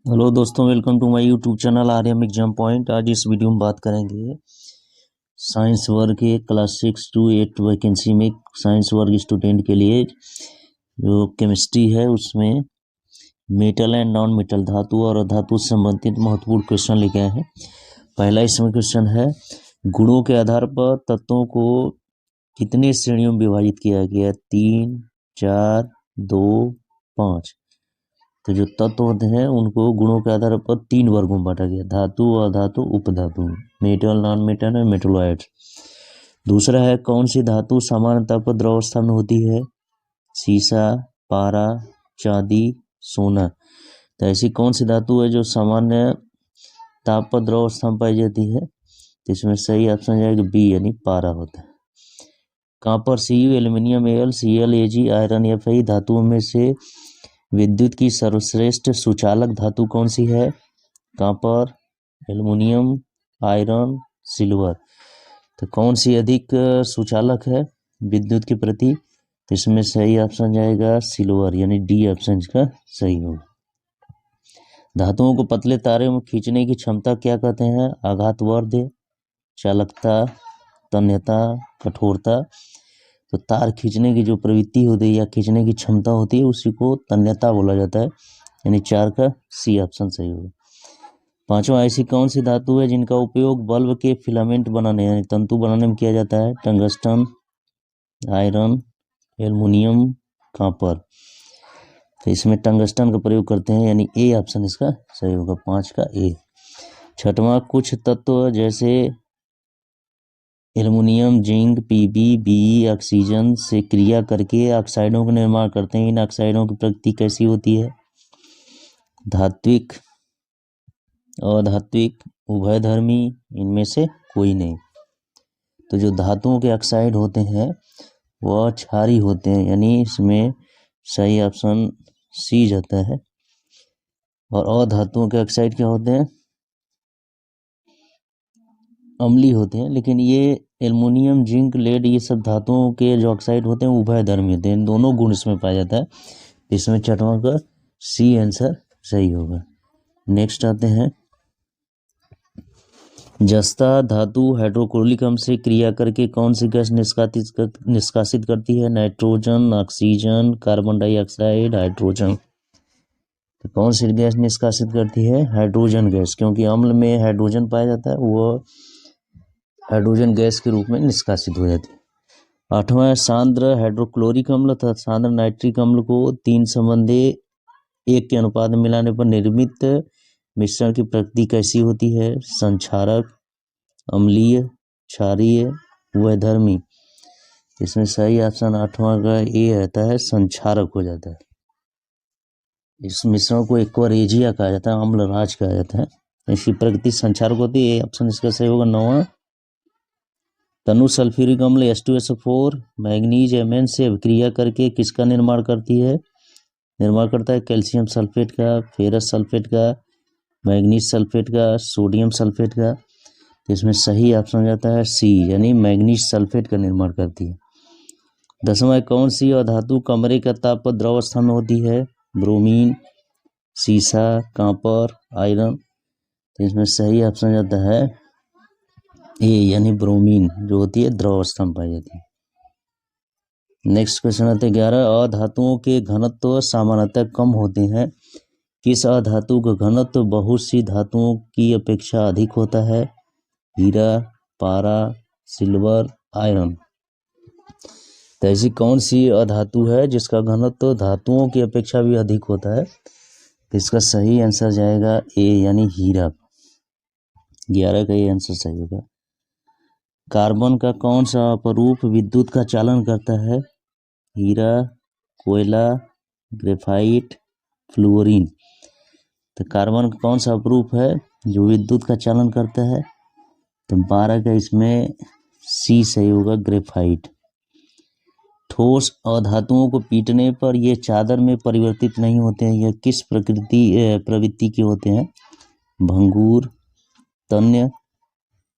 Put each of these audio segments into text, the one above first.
Hello दोस्तों, welcome to my YouTube channel Aryam exam point. आज इस वीडियो में बात करेंगे साइंस वर्ग के क्लास 6 to 8 वैकेंसी में साइंस वर्ग स्टूडेंट के लिए जो केमिस्ट्री है उसमें मेटल एंड नॉन मेटल धातु और अधातु से संबंधित महत्वपूर्ण क्वेश्चन लेके आए हैं। पहला इसमें क्वेश्चन है, गुणों के आधार पर तत्वों को कितने श्रेणियों में विभाजित किया गया? 3, 4, 2, 5। तो जो तत्व होते हैं उनको गुणों के आधार पर 3 वर्गों में बांटा गया: धातु, अधातु, उपधातु, मेटल, नॉन मेटल और मेटलॉइड्स। दूसरा है, कौन सी धातु सामान्यतः पर द्रव अवस्था में होती है? सीसा, पारा, चांदी, सोना। तो ऐसी कौन सी धातु है जो सामान्य ताप पर द्रव अवस्था में पाई जाती है? तो इसमें सही ऑप्शन जाएगा बी, यानी पारा होता है। Copper, Cu, aluminium, Al, Cl, Ag, iron, Fe धातुओं में से विद्युत की सर्वश्रेष्ठ सुचालक धातु कौन सी है? Copper, aluminium, iron, silver. तो कौन सी अधिक सुचालक है विद्युत के प्रति? तो इसमें सही ऑप्शन जाएगा सिल्वर, यानी डी ऑप्शन का सही होगा। धातुओं को पतले तारे में खींचने की क्षमता क्या कहते हैं? आघातवर्ध, चालकता, तन्यता, कठोरता। तो तार खींचने की जो प्रवृत्ति होती है या खींचने की क्षमता होती है उसी को तन्यता बोला जाता है, यानी 4 का सी ऑप्शन सही होगा। पांचवा, ऐसी कौन सी धातु है जिनका उपयोग बल्ब के फिलामेंट बनाने यानी तंतु बनाने में किया जाता है? Tungsten, iron, aluminium, copper. तो इसमें टंगस्टन का प्रयोग करते हैं, यानी ए ऑप्शन इसका सही होगा, 5 का ए। छठवां, कुछ तत्व जैसे aluminium, zinc, PB, BE oxygen से क्रिया करके ऑक्साइडों का निर्माण करते हैं। इन ऑक्साइडों की प्रकृति कैसी होती है? धात्विक, अधात्विक, उभयधर्मी, इनमें से कोई नहीं। तो जो धातुओं के ऑक्साइड होते हैं वह क्षारीय होते हैं, यानी इसमें सही ऑप्शन सी जाता है। और अधातुओं के ऑक्साइड क्या होते हैं? अम्लीय होते हैं। लेकिन ये एल्युमिनियम, जिंक, लेड, ये सब धातुओं के जो ऑक्साइड होते हैं उभयधर्मी होते हैं, इन दोनों गुण इसमें पाया जाता है। इसमें छठवां का सी आंसर सही होगा। नेक्स्ट आते हैं, जस्ता धातु हाइड्रोक्लोरिक अम्ल से क्रिया करके कौन सी गैस निष्कासित करती है? Nitrogen, oxygen, carbon dioxide, hydrogen. तो कौन सी गैस निष्कासित करती है? हाइड्रोजन गैस, क्योंकि अम्ल में हाइड्रोजन पाया जाता है, वो हाइड्रोजन गैस के रूप में निष्कासित हो जाती है। आठवां, सांद्र हाइड्रोक्लोरिक अम्ल तथा सांद्र नाइट्रिक अम्ल को 3 संबंधी 1 के अनुपात में मिलाने पर निर्मित मिश्रण की प्रकृति कैसी होती है? संक्षारक, अम्लीय, क्षारीय, उभयधर्मी। इसमें सही ऑप्शन 8वां का ए रहता है, संक्षारक हो जाता है। इस मिश्रण को एक्वारेजिया कहा जाता है, अम्ल राज कहा जाता है। इसकी प्रकृति संक्षारक होती है, ऑप्शन इसका सही होगा 9वां। तनु सल्फ्यूरिक अम्ल H2SO4 मैग्नीज Mn से अभिक्रिया करके किसका निर्माण करती है? निर्माण करता है कैल्शियम सल्फेट का, फेरस सल्फेट का, मैग्नीज सल्फेट का, सोडियम सल्फेट का। तो इसमें सही ऑप्शन हो जाता है सी, यानी मैग्नीज सल्फेट का निर्माण करती है। 10वां, कौन सी अधातु कमरे का ताप पर द्रव अवस्था में होती है? ब्रोमीन, सीसा, कॉपर, आयरन। तो इसमें सही ऑप्शन जाता है ए, यानी ब्रोमीन जो होती है द्रव अवस्था में पाई जाती है। नेक्स्ट क्वेश्चन आते हैं 11, अधातुओं के घनत्व सामान्यतः कम होते हैं। किस अधातु का घनत्व बहुत सी धातुओं की अपेक्षा अधिक होता है? हीरा, पारा, सिल्वर, आयरन। तो ऐसी कौन सी अधातु है जिसका घनत्व धातुओं की अपेक्षा भी अधिक होता है? तो इसका सही आंसर जाएगा ए, यानी हीरा। 11 का ये आंसर सही होगा। कार्बन का कौन सा अपरूप विद्युत का चालन करता है? हीरा, कोयला, ग्रेफाइट, फ्लोरीन। तो कार्बन का कौन सा अपरूप है जो विद्युत का चालन करता है? तो 12 का इसमें सी सही होगा, ग्रेफाइट। ठोस अधातुओं को पीटने पर ये चादर में परिवर्तित नहीं होते हैं, यह किस प्रवृत्ति के होते हैं? भंगूर, तन्य,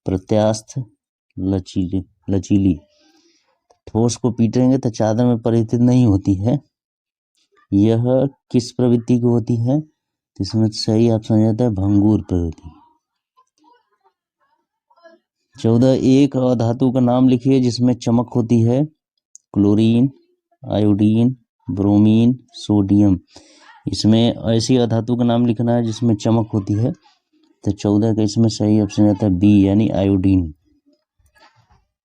प्रत्यास्थ, लचीली। ठोस को पीटेंगे तो चादर में परिवर्तित नहीं होती है, यह किस प्रवृत्ति की होती है? तो इसमें सही ऑप्शन आ जाता है भंगूर प्रवृत्ति। 14 एक अधातु का नाम लिखिए जिसमें चमक होती है। Chlorine, iodine, bromine, sodium. इसमें ऐसी अधातु का नाम लिखना है जिसमें चमक होती है। तो 14 का इसमें सही ऑप्शन आता है बी यानी आयोडीन।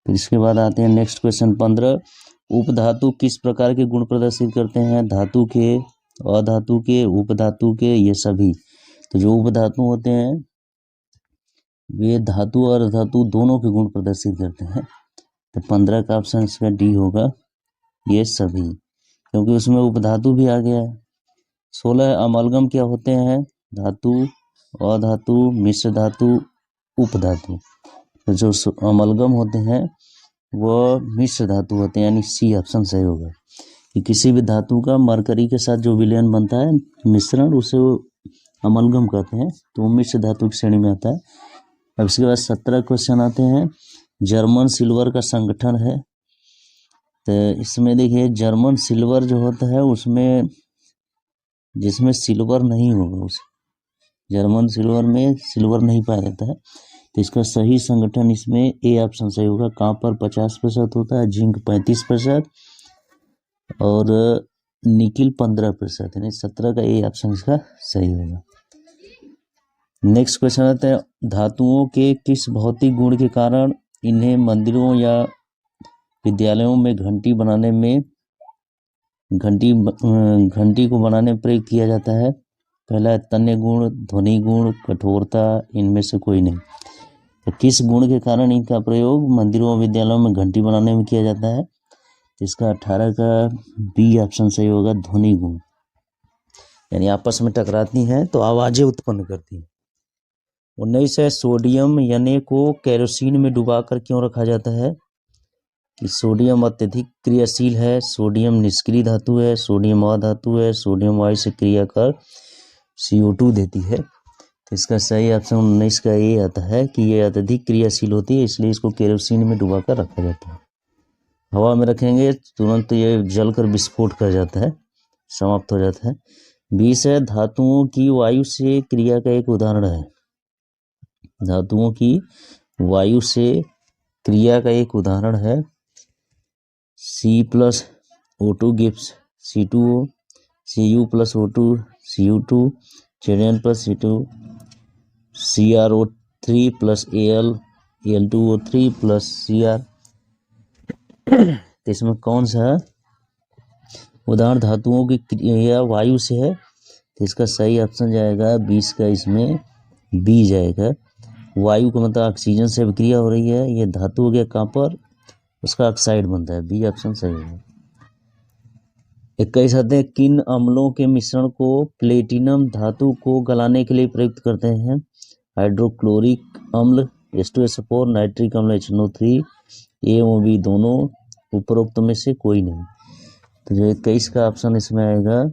फिर इसके बाद आते हैं नेक्स्ट क्वेश्चन 15। उपधातु किस प्रकार के गुण प्रदर्शित करते हैं? धातु के, अधातु के, उपधातु के, ये सभी। तो जो उपधातु होते हैं वे धातु और अधातु दोनों के गुण प्रदर्शित करते हैं। तो 15 का ऑप्शन इसका डी होगा, ये सभी, क्योंकि उसमें उपधातु भी आ गया है। 16 अमलगम क्या होते हैं? धातु, अधातु, मिश्र धातु, उपधातु। तो जो अमलगम होते हैं वो मिश्र धातु होते हैं, यानी सी ऑप्शन सही होगा कि किसी भी धातु का मरकरी के साथ जो विलयन बनता है मिश्रण, उसे वो अमलगम कहते हैं। तो वो मिश्र धातु की श्रेणी में आता है। अब इसके बाद 17 क्वेश्चन आते हैं। जर्मन सिल्वर का संगठन है। तो इसमें देखिए जर्मन सिल्वर जो होता है उसमें जिसमें सिल्वर नहीं होगा उस जर्मन सिल्वर में सिल्वर नहीं पाया जाता है। तो इसका सही संगठन इसमें ए ऑप्शन सही होगा। कॉपर 50% होता है, जिंक 35% और निकिल 15%, यानी 17 का ए ऑप्शन इसका सही होगा। नेक्स्ट क्वेश्चन आता है। धातुओं के किस भौतिक गुण के कारण इन्हें मंदिरों या विद्यालयों में घंटी को बनाने में प्रयोग किया जाता है? पहला है तन्य गुण, ध्वनि गुण, कठोरता, इनमें से कोई नहीं। तो किस गुण के कारण इनका प्रयोग मंदिरों और विद्यालयों में घंटी बनाने में किया जाता है? इसका 18 का बी ऑप्शन सही होगा, ध्वनि गुण, यानी आपस में टकराती हैं तो आवाजें उत्पन्न करती हैं। 19 है। सोडियम यानी को केरोसिन में डुबाकर क्यों रखा जाता है? कि सोडियम अत्यधिक क्रियाशील है, सोडियम निष्क्रिय धातु है, सोडियम अधातु है, सोडियम वायु से क्रिया कर CO2 देती है। तो इसका सही ऑप्शन 19 का ये आता है कि ये अत्यधिक क्रियाशील होती है, इसलिए इसको केरोसिन में डुबाकर रखा जाता है। हवा में रखेंगे तुरंत ये जलकर विस्फोट कर जाता है, समाप्त हो जाता है। 20 है। धातुओं की वायु से क्रिया का एक उदाहरण है। धातुओं की वायु से क्रिया का एक उदाहरण है। C+O2 gives C2O, Cu+O2 Cu2, Zn+C2, CrO3 plus Al, Al2O3 plus Cr। तो इसमें कौन सा उदाहरण धातुओं की क्रिया वायु से है? तो इसका सही ऑप्शन जाएगा 20 का, इसमें बी जाएगा। वायु का मतलब ऑक्सीजन से क्रिया हो रही है, ये धातु हो गया कॉपर, उसका ऑक्साइड बनता है, बी ऑप्शन सही है। 21 आते हैं। किन अम्लों के मिश्रण को प्लेटिनम धातु को गलाने के लिए प्रयुक्त करते हैं? हाइड्रोक्लोरिक अम्ल H2SO4, नाइट्रिक अम्ल HNO3, ए और बी दोनों, उपरोक्त में से कोई नहीं। तो जो 21 का ऑप्शन इसमें आएगा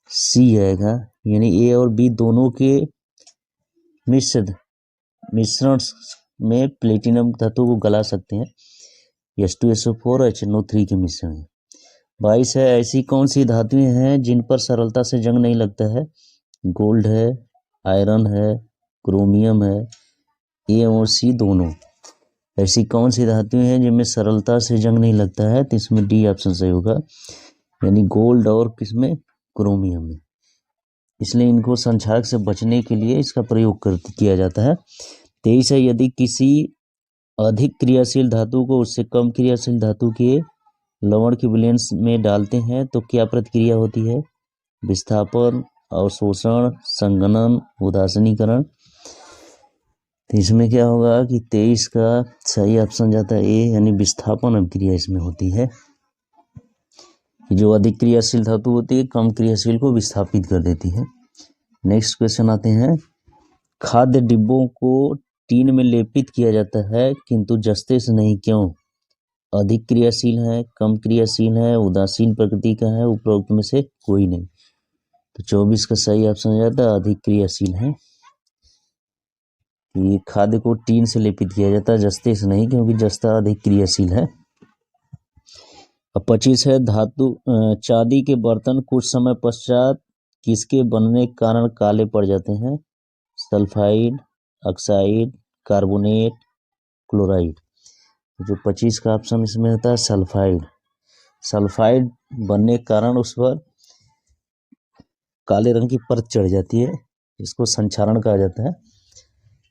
सी आएगा, यानी ए और बी दोनों के मिश्रण में प्लेटिनम धातु को गला सकते हैं। H2SO4 HNO3 के मिश्रण है। 22 है। ऐसी कौन सी धातुएं हैं जिन पर सरलता से जंग नहीं लगता है? गोल्ड है, आयरन है, क्रोमियम है, ए और सी दोनों। ऐसी कौन सी धातुएं हैं जिनमें सरलता से जंग नहीं लगता है? तो इसमें डी ऑप्शन सही होगा, यानी गोल्ड और किसमें? क्रोमियम में। इसलिए इनको संक्षारक से बचने के लिए इसका प्रयोग किया जाता है। 23 है। यदि किसी अधिक क्रियाशील धातु को उससे कम क्रियाशील धातु के लवण के विलयन में डालते हैं तो क्या प्रतिक्रिया होती है? विस्थापन, अवशोषण, संघनन, उदासीनीकरण। तो इसमें क्या होगा कि 23 का सही ऑप्शन जाता है ए, यानी विस्थापन अभिक्रिया इसमें होती है। जो अधिक क्रियाशील धातु होती है कम क्रियाशील को विस्थापित कर देती है। नेक्स्ट क्वेश्चन आते हैं। खाद्य डिब्बों को टीन में लेपित किया जाता है किंतु जस्ते से नहीं, क्यों? अधिक क्रियाशील है, कम क्रियाशील है, उदासीन प्रकृति का है, उपरोक्त में से कोई नहीं। तो 24 का सही ऑप्शन हो जाता है अधिक क्रियाशील है। कि खाद्य को टीन से लेपित किया जाता है, जस्ते से नहीं, क्योंकि जस्ता अधिक क्रियाशील है। अब 25 है। चांदी के बर्तन कुछ समय पश्चात किसके बनने के कारण काले पड़ जाते हैं? Sulphide, oxide, carbonate, chloride. जो 25 का ऑप्शन इसमें होता है सल्फाइड। सल्फाइड बनने के कारण उस पर काले रंग की परत चढ़ जाती है, इसको संक्षारण कहा जाता है।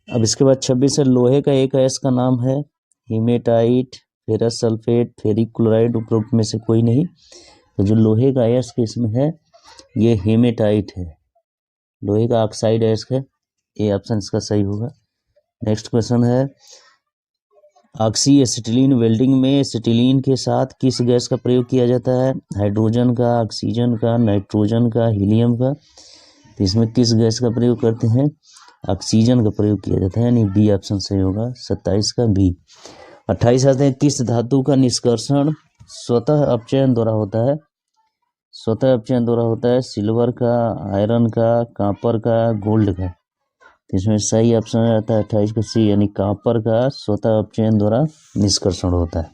अब इसके बाद 26 है, लोहे का एक अयस्क का नाम है? हीमेटाइट, फेरस सल्फेट, फेरिक क्लोराइड, उपरोक्त में से कोई नहीं। तो जो लोहे का अयस्क इसमें है ये हेमेटाइट है। लोहे का ऑक्साइड अयस्क है, ये ऑप्शन इसका सही होगा। नेक्स्ट क्वेश्चन है, ऑक्सी एसिटिलीन वेल्डिंग में एसिटिलीन के साथ किस गैस का प्रयोग किया जाता है? हाइड्रोजन का, ऑक्सीजन का, नाइट्रोजन का, हीलियम का। तो इसमें किस गैस का प्रयोग करते हैं? ऑक्सीजन का प्रयोग किया जाता है, यानी बी ऑप्शन सही होगा, 27 का बी। 28 आते हैं, किस धातु का निष्कर्षण स्वतः अपचयन द्वारा होता है? स्वतः अपचयन द्वारा होता है सिल्वर का, आयरन का, कॉपर का, गोल्ड का। इसमें सही ऑप्शन आता है 28 का सी, यानी कॉपर का स्वतः अपचयन द्वारा निष्कर्षण होता है।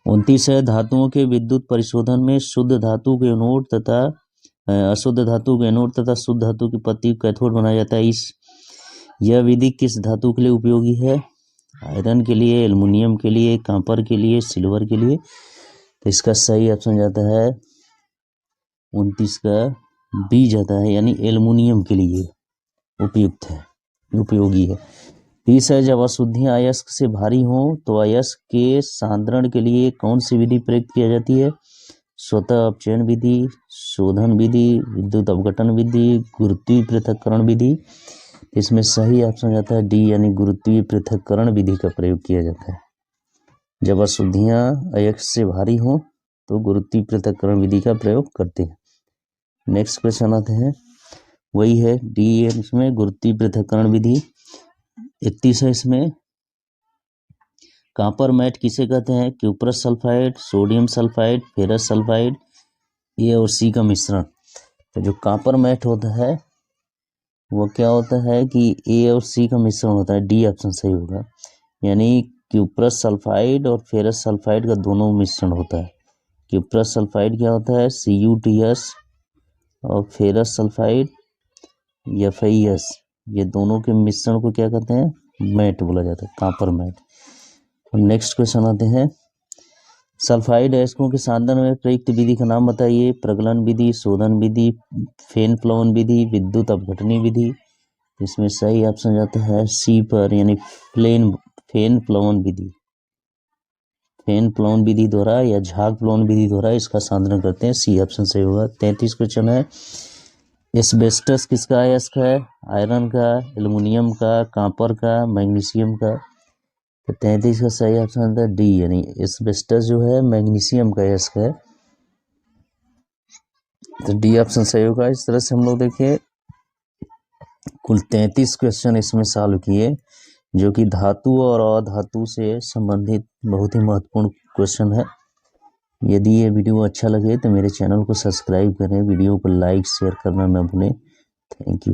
29 है, धातुओं के विद्युत परिशोधन में शुद्ध धातु के एनोड तथा अशुद्ध धातु के एनोड तथा शुद्ध धातु की पत्ती कैथोड बनाया जाता है। यह विधि किस धातु के लिए उपयोगी है? आयरन के लिए, एल्युमिनियम के लिए, कॉपर के लिए, सिल्वर के लिए। तो इसका सही ऑप्शन जाता है 29 का बी जाता है, यानी एल्युमिनियम के लिए उपयुक्त है, उपयोगी है। 30 है, जब अशुद्धियां अयस्क से भारी हो तो अयस्क के सांद्रण के लिए कौन सी विधि प्रयुक्त की जाती है? स्वतः अपचयन विधि, शोधन विधि, विद्युत अपघटन विधि, गुरुत्वीय पृथक्करण विधि। इसमें सही ऑप्शन जाता है डी, यानी गुरुत्वीय पृथक्करण विधि का प्रयोग किया जाता है। जब अशुद्धियां अयस्क से भारी हो तो गुरुत्वीय पृथक्करण विधि का प्रयोग करते हैं। नेक्स्ट क्वेश्चन आते हैं, वही है डी, इसमें गुरुत्वीय पृथक्करण विधि। 31 है, इसमें कॉपर मैट किसे कहते हैं? Cuprous sulphide, sodium sulphide, ferrous sulphide, A और सी का मिश्रण। तो जो कॉपर मैट होता है वो क्या होता है कि ए और सी का मिश्रण होता है, डी ऑप्शन सही होगा, यानी क्यूप्रस सल्फाइड और फेरस सल्फाइड का दोनों मिश्रण होता है। क्यूप्रस सल्फाइड क्या होता है? CuTs, और फेरस सल्फाइड FeS, ये दोनों के मिश्रण को क्या कहते हैं? मैट बोला जाता है, कॉपर मैट। नेक्स्ट क्वेश्चन आते हैं, सल्फाइड अयस्कों के सांद्रण में प्रयुक्त विधि का नाम बताइए। प्रगलन विधि, शोधन विधि, फेन प्लवन विधि, विद्युत अपघटनी विधि। इसमें सही ऑप्शन जाता है सी पर, यानी फेन प्लवन विधि। फेन प्लवन विधि द्वारा या झाग प्लवन विधि द्वारा इसका सांद्रण करते हैं, सी ऑप्शन सही होगा। 33 क्वेश्चन है, एस्बेस्टस किसका अयस्क है? आयरन का, एल्युमिनियम का, कॉपर का, मैग्नीशियम का। तो 33 का सही ऑप्शन आता है डी, यानी एस्बेस्टस जो है मैग्नीशियम का अयस्क है, तो डी ऑप्शन सही होगा। इस तरह से हम लोग देखिए कुल 33 क्वेश्चन इसमें सॉल्व किए, जो कि धातु और अधातु से संबंधित बहुत ही महत्वपूर्ण क्वेश्चन है। यदि ये वीडियो अच्छा लगे तो मेरे चैनल को सब्सक्राइब करें, वीडियो को लाइक शेयर करना न भूलें। Thank you.